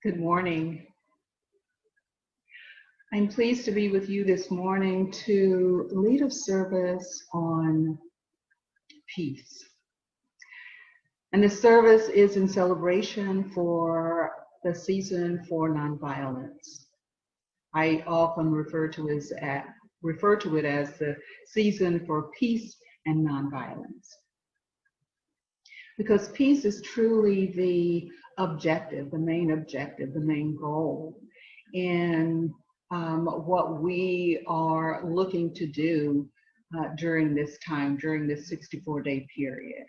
Good morning. I'm pleased to be with you this morning to lead a service on peace. And the service is in celebration for the season for nonviolence. I often refer to it as the season for peace and nonviolence. Because peace is truly the objective, the main goal in what we are looking to do during this time, during this 64-day period.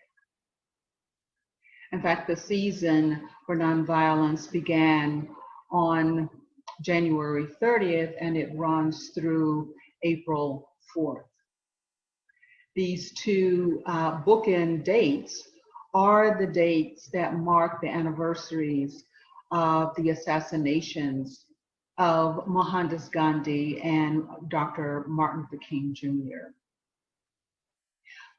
In fact, the season for nonviolence began on January 30th and it runs through April 4th. These two bookend dates are the dates that mark the anniversaries of the assassinations of Mohandas Gandhi and Dr. Martin Luther King Jr.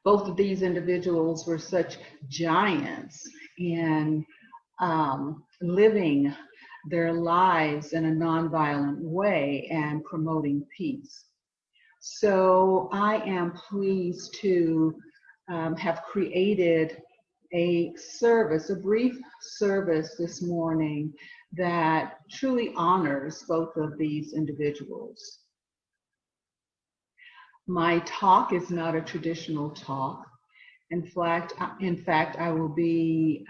Both of these individuals were such giants in living their lives in a nonviolent way and promoting peace. So I am pleased to have created a brief service this morning that truly honors both of these individuals. My talk is not a traditional talk. In fact, I will be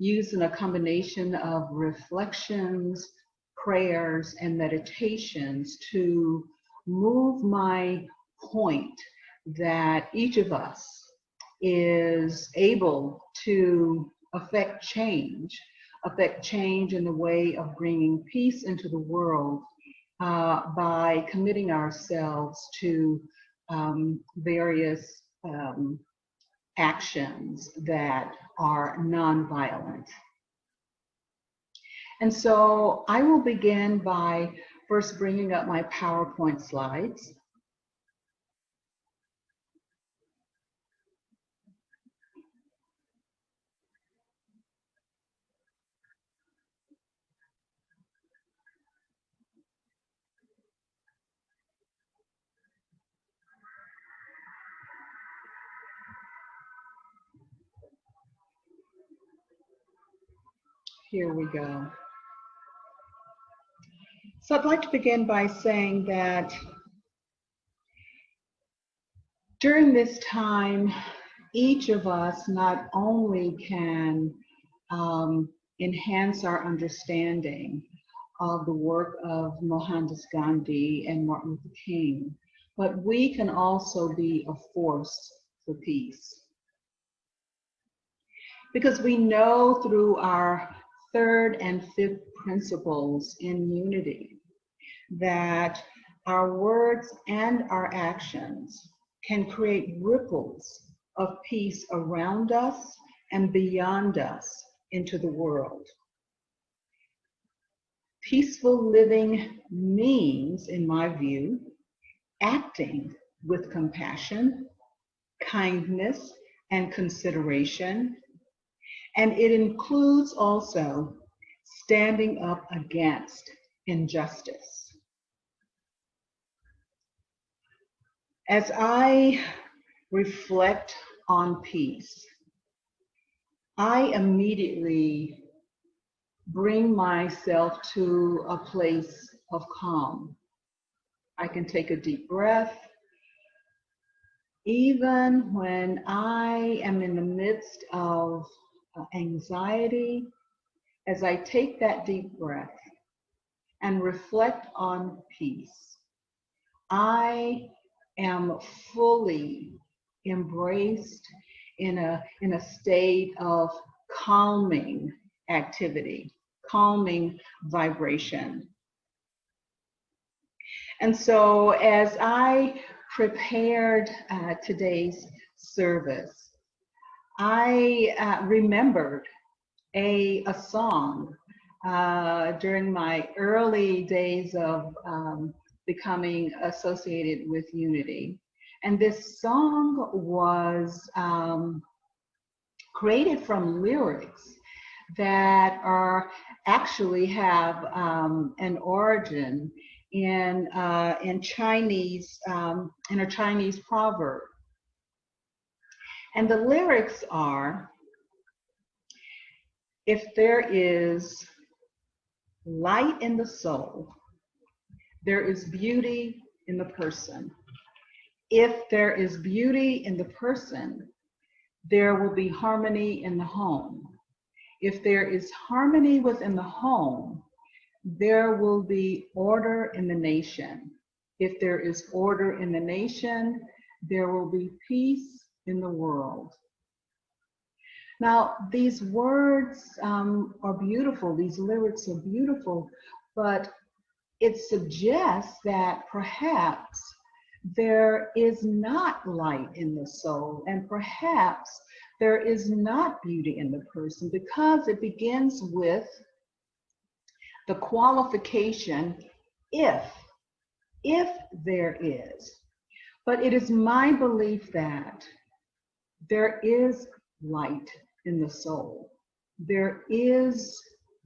using a combination of reflections, prayers, and meditations to move my point that each of us is able to affect change in the way of bringing peace into the world by committing ourselves to various actions that are nonviolent. And so I will begin by first bringing up my PowerPoint slides. Here we go. So I'd like to begin by saying that during this time, each of us not only can enhance our understanding of the work of Mohandas Gandhi and Martin Luther King, but we can also be a force for peace. Because we know through our third and fifth principles in unity that our words and our actions can create ripples of peace around us and beyond us into the world. Peaceful living means, in my view, acting with compassion, kindness, and consideration. And it includes also standing up against injustice. As I reflect on peace, I immediately bring myself to a place of calm. I can take a deep breath. Even when I am in the midst of anxiety, as I take that deep breath and reflect on peace, I am fully embraced in a state of calming activity, calming vibration. And so as I prepared today's service, I remembered a song during my early days of becoming associated with Unity. And this song was created from lyrics that are actually have an origin in Chinese, in a Chinese proverb. And the lyrics are, if there is light in the soul, there is beauty in the person. If there is beauty in the person, there will be harmony in the home. If there is harmony within the home, there will be order in the nation. If there is order in the nation, there will be peace in the world. Now, these words are beautiful, these lyrics are beautiful, but it suggests that perhaps there is not light in the soul, and perhaps there is not beauty in the person, because it begins with the qualification, if there is. But it is my belief that there is light in the soul. There is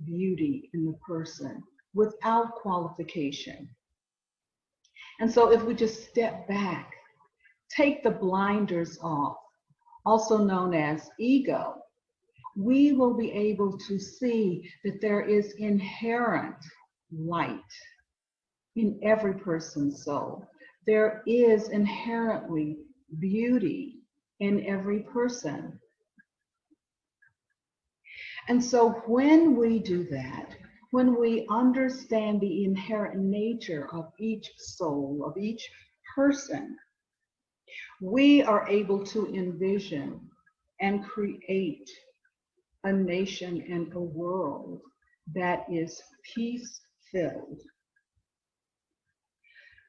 beauty in the person without qualification. And so if we just step back, take the blinders off, also known as ego, we will be able to see that there is inherent light in every person's soul. There is inherently beauty in every person. And so when we do that, when we understand the inherent nature of each soul, of each person, we are able to envision and create a nation and a world that is peace-filled.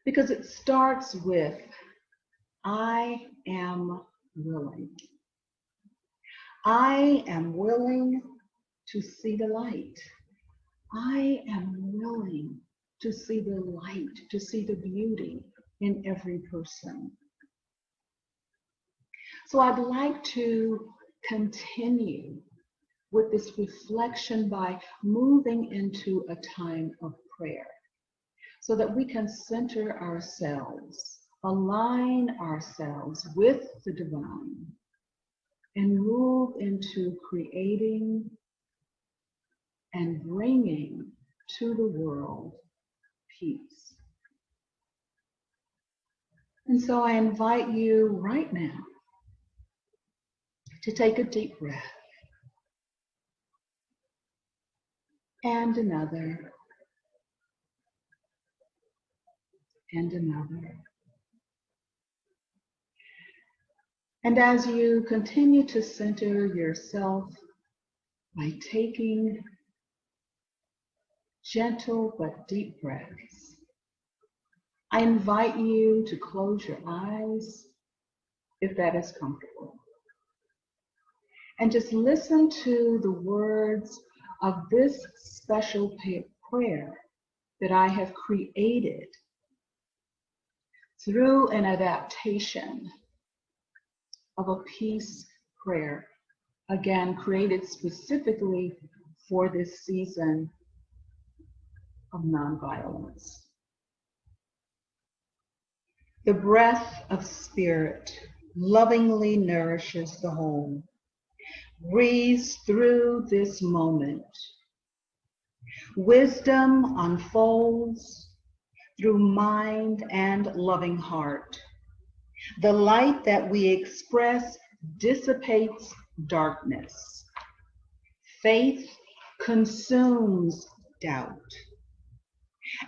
Because it starts with, I am willing. I am willing to see the light. I am willing to see the light, to see the beauty in every person. So I'd like to continue with this reflection by moving into a time of prayer, so that we can center ourselves, align ourselves with the divine, and move into creating and bringing to the world peace. And so I invite you right now to take a deep breath, and another, and another. And as you continue to center yourself by taking gentle but deep breaths, I invite you to close your eyes if that is comfortable, and just listen to the words of this special prayer that I have created through an adaptation of a peace prayer, again created specifically for this season of nonviolence. The breath of spirit lovingly nourishes the whole, breathes through this moment. Wisdom unfolds through mind and loving heart. The light that we express dissipates darkness. Faith consumes doubt,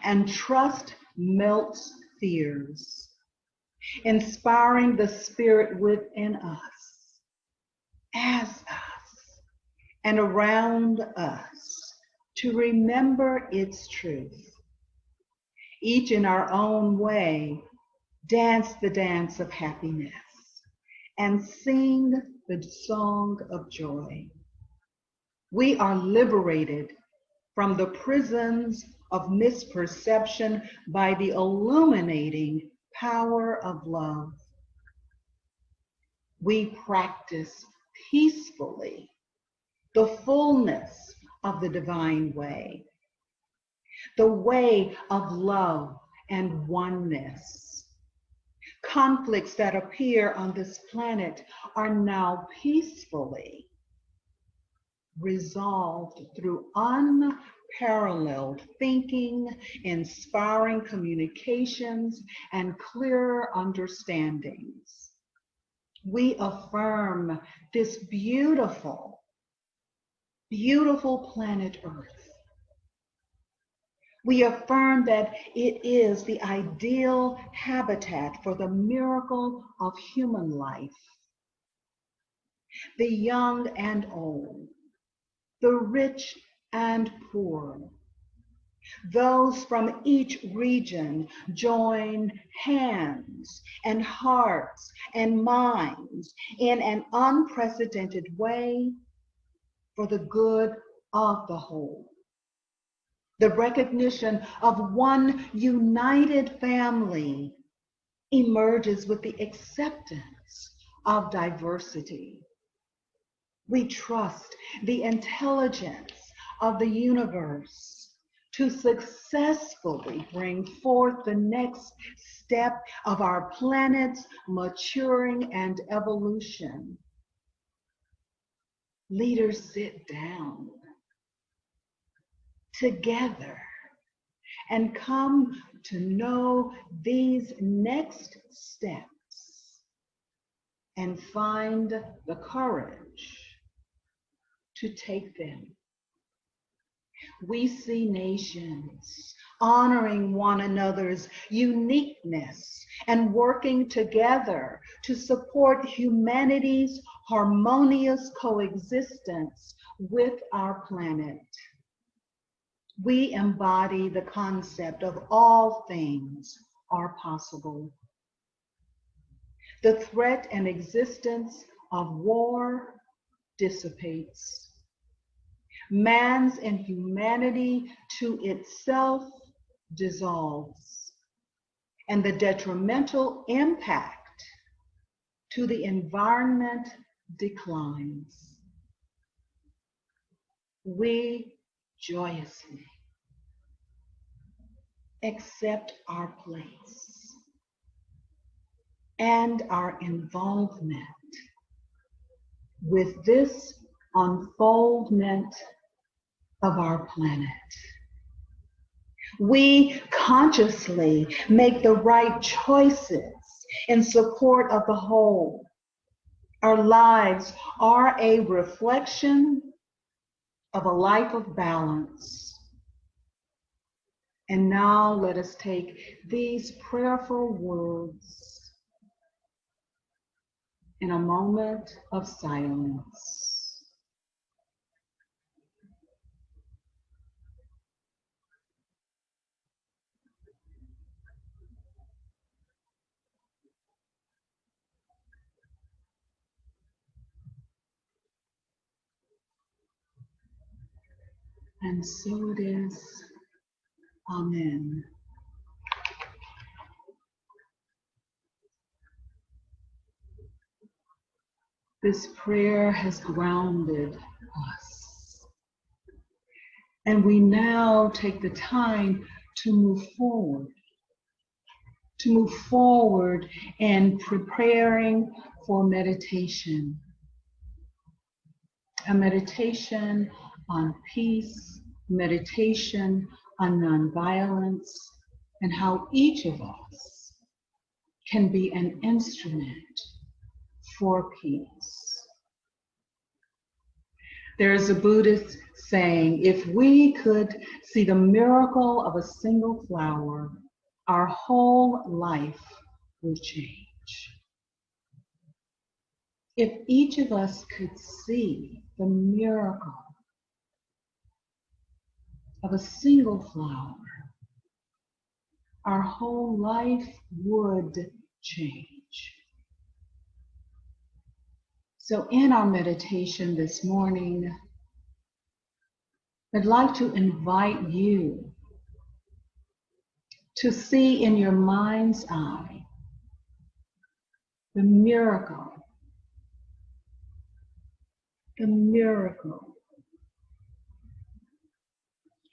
and trust melts fears, inspiring the spirit within us, as us, and around us to remember its truth. Each in our own way, dance the dance of happiness and sing the song of joy. We are liberated from the prisons of misperception by the illuminating power of love. We practice peacefully the fullness of the divine way, the way of love and oneness. Conflicts that appear on this planet are now peacefully resolved through unparalleled thinking, inspiring communications, and clearer understandings. We affirm this beautiful, beautiful planet Earth. We affirm that it is the ideal habitat for the miracle of human life. The young and old, the rich and poor, those from each region join hands and hearts and minds in an unprecedented way for the good of the whole. The recognition of one united family emerges with the acceptance of diversity. We trust the intelligence of the universe to successfully bring forth the next step of our planet's maturing and evolution. Leaders sit down together and come to know these next steps and find the courage to take them. We see nations honoring one another's uniqueness and working together to support humanity's harmonious coexistence with our planet. We embody the concept of all things are possible. The threat and existence of war dissipates. Man's inhumanity to itself dissolves, and the detrimental impact to the environment declines. We joyously accept our place and our involvement with this unfoldment of our planet. We consciously make the right choices in support of the whole. Our lives are a reflection of a life of balance. And now let us take these prayerful words in a moment of silence. And so it is. Amen. This prayer has grounded us. And we now take the time to move forward in preparing for meditation. A meditation on peace, meditation on nonviolence, and how each of us can be an instrument for peace. There is a Buddhist saying, if we could see the miracle of a single flower, our whole life would change. If each of us could see the miracle of a single flower, our whole life would change. So in our meditation this morning, I'd like to invite you to see in your mind's eye the miracle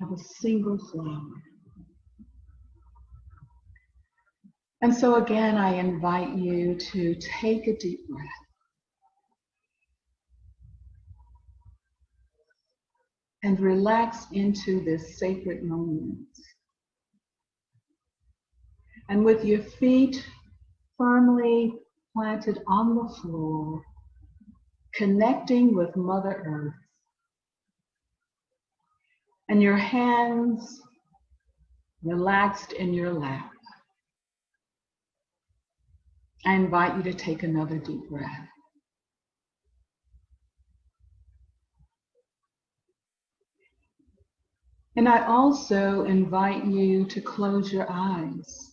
of a single flower. And so again, I invite you to take a deep breath. And relax into this sacred moment. And with your feet firmly planted on the floor, connecting with Mother Earth, and your hands relaxed in your lap, I invite you to take another deep breath. And I also invite you to close your eyes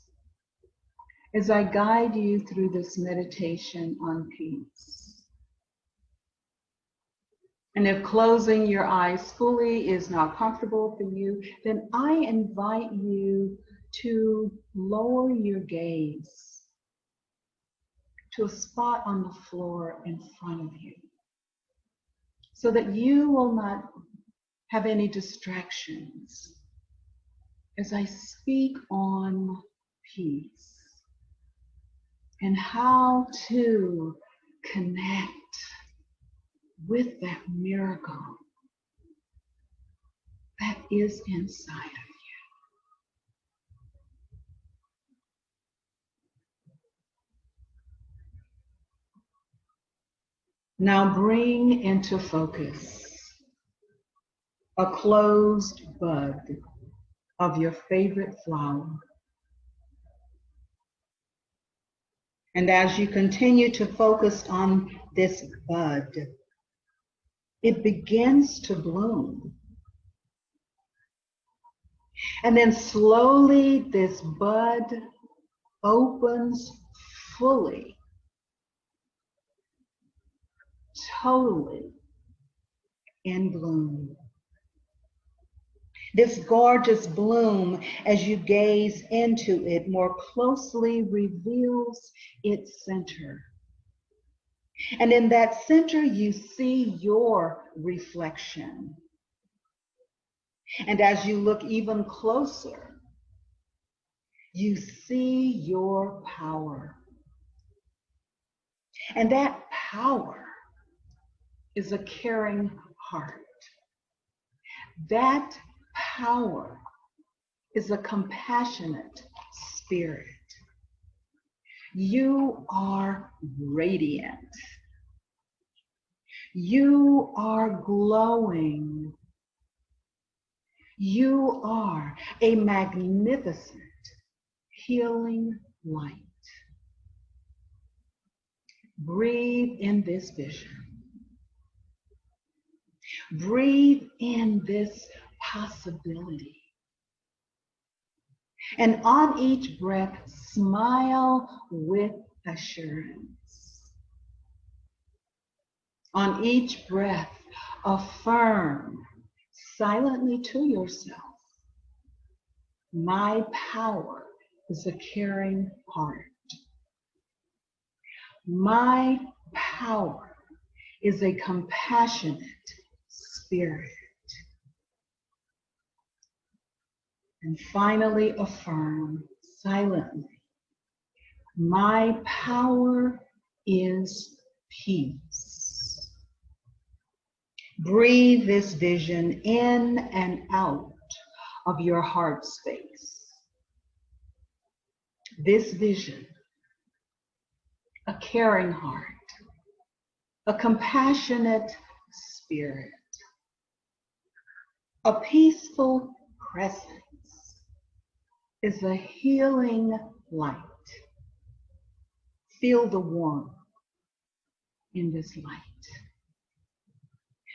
as I guide you through this meditation on peace. And if closing your eyes fully is not comfortable for you, then I invite you to lower your gaze to a spot on the floor in front of you so that you will not have any distractions as I speak on peace and how to connect with that miracle that is inside of you. Now bring into focus a closed bud of your favorite flower. And as you continue to focus on this bud, it begins to bloom. And then slowly this bud opens fully, totally in bloom. This gorgeous bloom, as you gaze into it more closely, reveals its center. And in that center, you see your reflection. And as you look even closer, you see your power. And that power is a caring heart. That power is a compassionate spirit. You are radiant. You are glowing. You are a magnificent healing light. Breathe in this vision. Breathe in this possibility. And on each breath, smile with assurance. On each breath, affirm silently to yourself, my power is a caring heart. My power is a compassionate spirit. And finally affirm silently, my power is peace. Breathe this vision in and out of your heart space. This vision, a caring heart, a compassionate spirit, a peaceful presence, is a healing light. Feel the warmth in this light.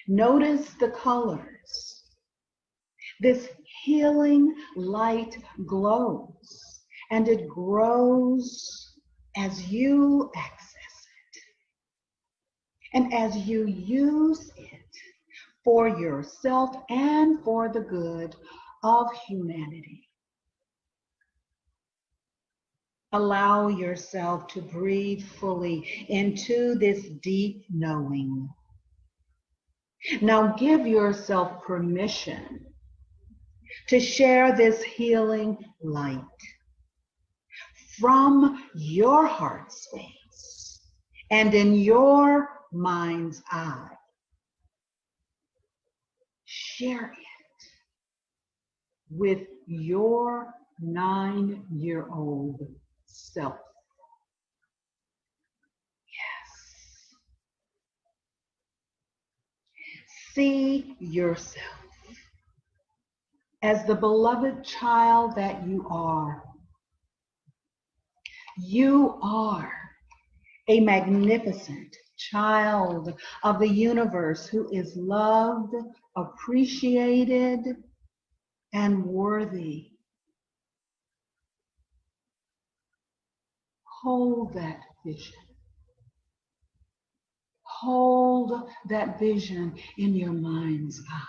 Notice the colors. This healing light glows, and it grows as you access it and as you use it for yourself and for the good of humanity. Allow yourself to breathe fully into this deep knowing. Now give yourself permission to share this healing light from your heart space and in your mind's eye. Share it with your 9-year-old self. Yes. See yourself as the beloved child that you are. You are a magnificent child of the universe who is loved, appreciated, and worthy. Hold that vision. Hold that vision in your mind's eye.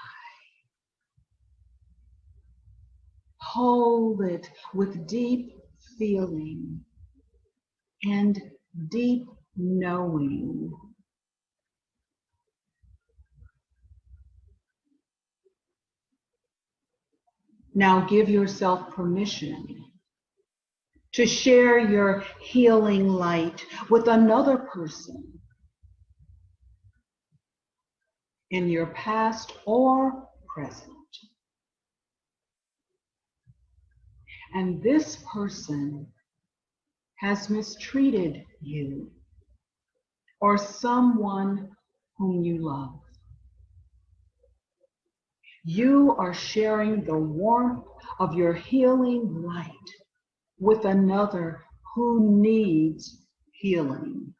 Hold it with deep feeling and deep knowing. Now give yourself permission to share your healing light with another person in your past or present. And this person has mistreated you or someone whom you love. You are sharing the warmth of your healing light with another who needs healing.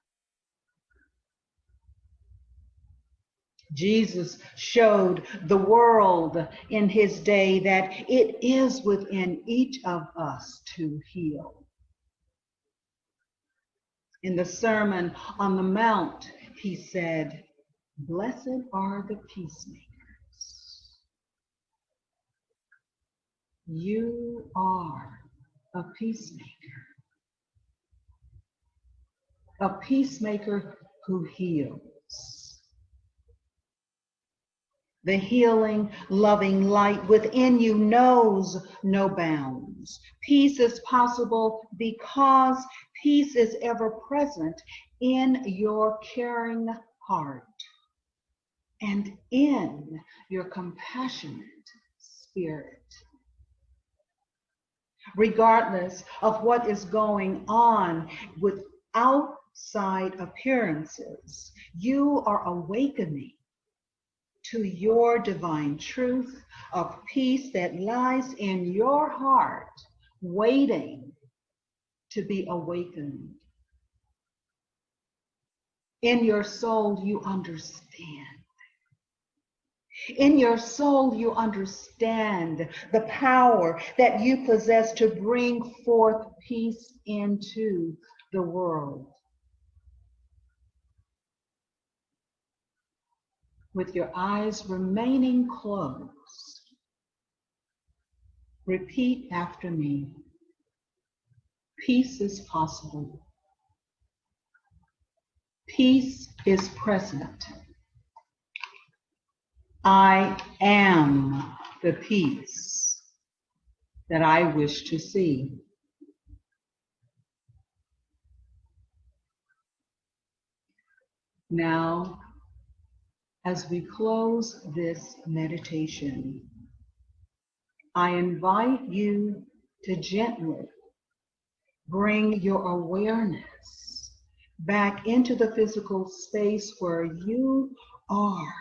Jesus showed the world in his day that it is within each of us to heal. In the Sermon on the Mount, he said, "Blessed are the peacemakers." You are a peacemaker who heals. The healing, loving light within you knows no bounds. Peace is possible because peace is ever present in your caring heart and in your compassionate spirit. Regardless of what is going on with outside appearances, you are awakening to your divine truth of peace that lies in your heart, waiting to be awakened. In your soul, you understand. In your soul, you understand the power that you possess to bring forth peace into the world. With your eyes remaining closed, repeat after me. Peace is possible. Peace is present. I am the peace that I wish to see. Now, as we close this meditation, I invite you to gently bring your awareness back into the physical space where you are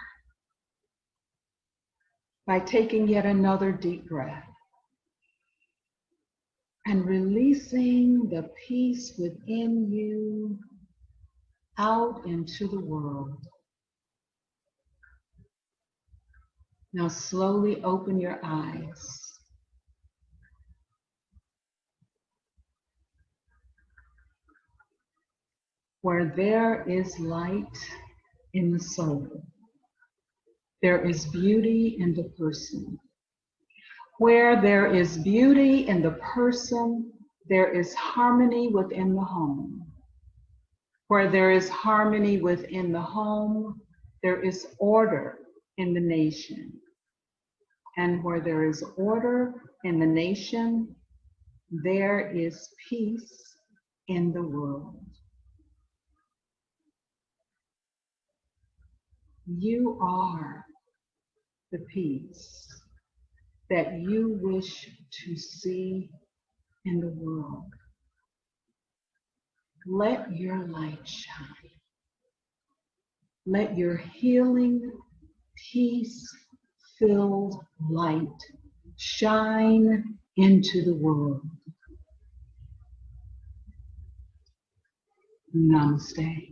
by taking yet another deep breath and releasing the peace within you out into the world. Now slowly open your eyes. Where there is light in the soul, there is beauty in the person. Where there is beauty in the person, there is harmony within the home. Where there is harmony within the home, there is order in the nation. And where there is order in the nation, there is peace in the world. You are the peace that you wish to see in the world. Let your light shine. Let your healing, peace-filled light shine into the world. Namaste.